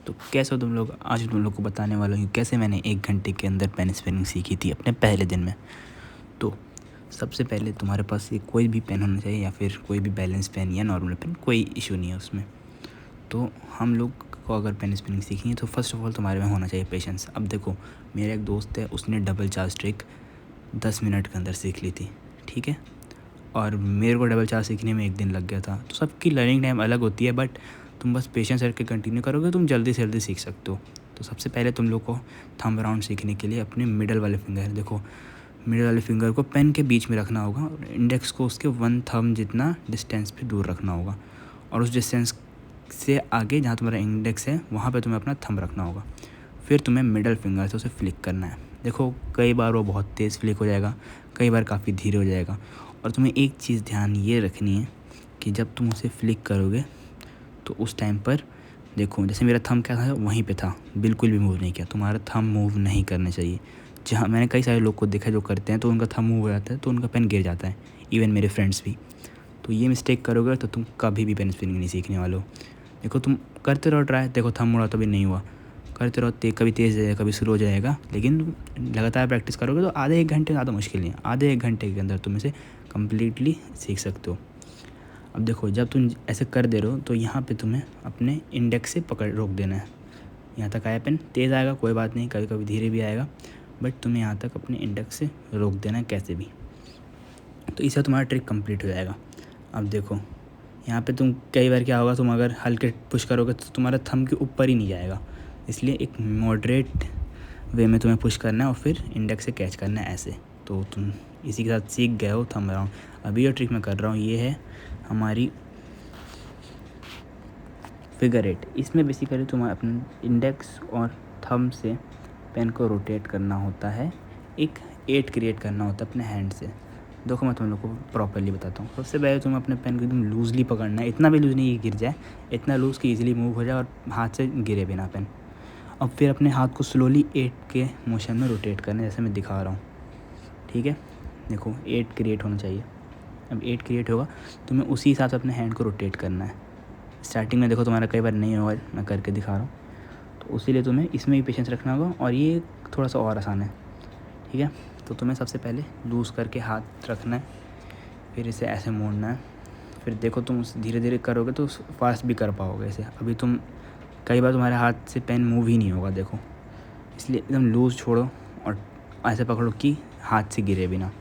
तो कैसे हो तुम लोग। आज तुम लोग को बताने वाला हूँ कैसे मैंने 1 घंटे के अंदर पेन स्पेलिंग सीखी थी अपने पहले दिन में। तो सबसे पहले तुम्हारे पास ये कोई भी पेन होना चाहिए या फिर कोई भी बैलेंस पेन या नॉर्मल पेन, कोई इशू नहीं है उसमें। तो हम लोग को अगर पेन स्पेलिंग सीखनी है तो फर्स्ट ऑफ ऑल तुम्हारे में होना चाहिए पेशेंस। अब देखो, मेरा एक दोस्त है, उसने डबल चार्ज ट्रिक 10 मिनट के अंदर सीख ली थी, ठीक है। और मेरे को डबल चार्ज सीखने में 1 दिन लग गया था। तो सबकी लर्निंग टाइम अलग होती है, बट तुम बस पेशेंस रख के कंटिन्यू करोगे तुम जल्दी से जल्दी सीख सकते हो। तो सबसे पहले तुम लोग को थंब राउंड सीखने के लिए अपने मिडल वाले फिंगर, देखो मिडल वाले फिंगर को पेन के बीच में रखना होगा और इंडेक्स को उसके 1 थंब जितना डिस्टेंस पे दूर रखना होगा। और उस डिस्टेंस से आगे जहाँ तुम्हारा इंडेक्स है वहाँ पे तुम्हें अपना थंब रखना होगा। फिर तुम्हें मिडल फिंगर से उसे फ्लिक करना है। देखो कई बार वो बहुत तेज़ फ्लिक हो जाएगा, कई बार काफ़ी धीरे हो जाएगा। और तुम्हें एक चीज़ ध्यान ये रखनी है कि जब तुम उसे फ्लिक करोगे तो उस टाइम पर देखो, जैसे मेरा थंब क्या था वहीं पे था, बिल्कुल भी मूव नहीं किया। तुम्हारा थंब मूव नहीं करना चाहिए। जहाँ मैंने कई सारे लोग को देखा जो करते हैं तो उनका थंब मूव हो जाता है तो उनका पेन गिर जाता है, इवन मेरे फ्रेंड्स भी। तो ये मिस्टेक करोगे तो तुम कभी भी पेन स्पिनिंग नहीं सीखने वाले हो। देखो तुम करते रहो ट्राई, देखो थंब मुड़ा तो भी नहीं हुआ, करते रहो, कभी तेज़ जाएगा कभी स्लो हो जाएगा, लेकिन तुम लगातार प्रैक्टिस करोगे तो आधे 1 घंटे ज़्यादा मुश्किल नहीं है, आधे 1 घंटे के अंदर तुम इसे कम्प्लीटली सीख सकते हो। अब देखो जब तुम ऐसे कर दे रहे हो तो यहाँ पे तुम्हें अपने इंडेक्स से पकड़ रोक देना है। यहाँ तक आया पेन, तेज़ आएगा कोई बात नहीं, कभी कभी धीरे भी आएगा, बट तुम्हें यहाँ तक अपने इंडेक्स से रोक देना है कैसे भी। तो इससे तुम्हारा ट्रिक कंप्लीट हो जाएगा। अब देखो यहाँ पे तुम कई बार क्या होगा, तुम अगर हल्के पुश करोगे तो तुम्हारा थंब के ऊपर ही नहीं जाएगा, इसलिए एक मॉडरेट वे में तुम्हें पुश करना है और फिर इंडेक्स से कैच करना है ऐसे। तो तुम इसी के साथ सीख गए हो थंब राउंड। अभी जो ट्रिक मैं कर रहा हूँ ये है हमारी फिगर 8। इसमें बेसिकली तुम्हें अपने इंडेक्स और थंब से पेन को रोटेट करना होता है, एक 8 क्रिएट करना होता है अपने हैंड से। देखो मैं तुम लोग को प्रॉपर्ली बताता हूँ। सबसे पहले तुम्हें अपने पेन को एकदम लूजली पकड़ना है, इतना भी लूज नहीं कि गिर जाए, इतना लूज़ कि ईजिली मूव हो जाए और हाथ से गिरे बिना पेन। अब फिर अपने हाथ को स्लोली 8 के मोशन में रोटेट करना है, जैसे मैं दिखा रहा हूँ, ठीक है। देखो 8 क्रिएट होना चाहिए। अब 8 क्रिएट होगा, तुम्हें उसी हिसाब से अपने हैंड को रोटेट करना है। स्टार्टिंग में देखो तुम्हारा कई बार नहीं होगा, मैं करके दिखा रहा हूँ, तो उसी लिए तुम्हें इसमें भी पेशेंस रखना होगा। और ये थोड़ा सा और आसान है, ठीक है। तो तुम्हें सबसे पहले लूज़ करके हाथ रखना है, फिर इसे ऐसे मोड़ना है। फिर देखो तुम धीरे धीरे करोगे तो फास्ट भी कर पाओगे इसे। अभी तुम कई बार तुम्हारे हाथ से पेन मूव ही नहीं होगा, देखो, इसलिए एकदम लूज़ छोड़ो और ऐसे पकड़ो कि हाथ से गिरे बिना।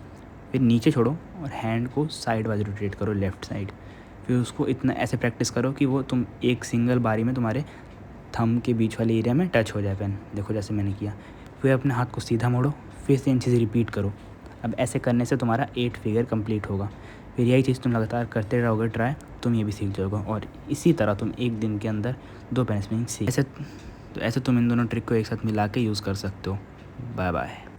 फिर नीचे छोड़ो और हैंड को साइड वाइज रोटेट करो, लेफ़्ट साइड। फिर उसको इतना ऐसे प्रैक्टिस करो कि वो तुम एक सिंगल बारी में तुम्हारे थंब के बीच वाले एरिया में टच हो जाए पेन, देखो जैसे मैंने किया। फिर अपने हाथ को सीधा मोड़ो, फिर सेम चीज़ रिपीट करो। अब ऐसे करने से तुम्हारा 8 फिगर कंप्लीट होगा। फिर यही चीज़ तुम लगातार करते रहोगे ट्राई, तुम ये भी सीख जाओगे। और इसी तरह तुम 1 दिन के अंदर 2 पेन स्पेलिंग सीख ऐसे तुम इन दोनों ट्रिक को एक साथ मिला के यूज़ कर सकते हो। Bye bye.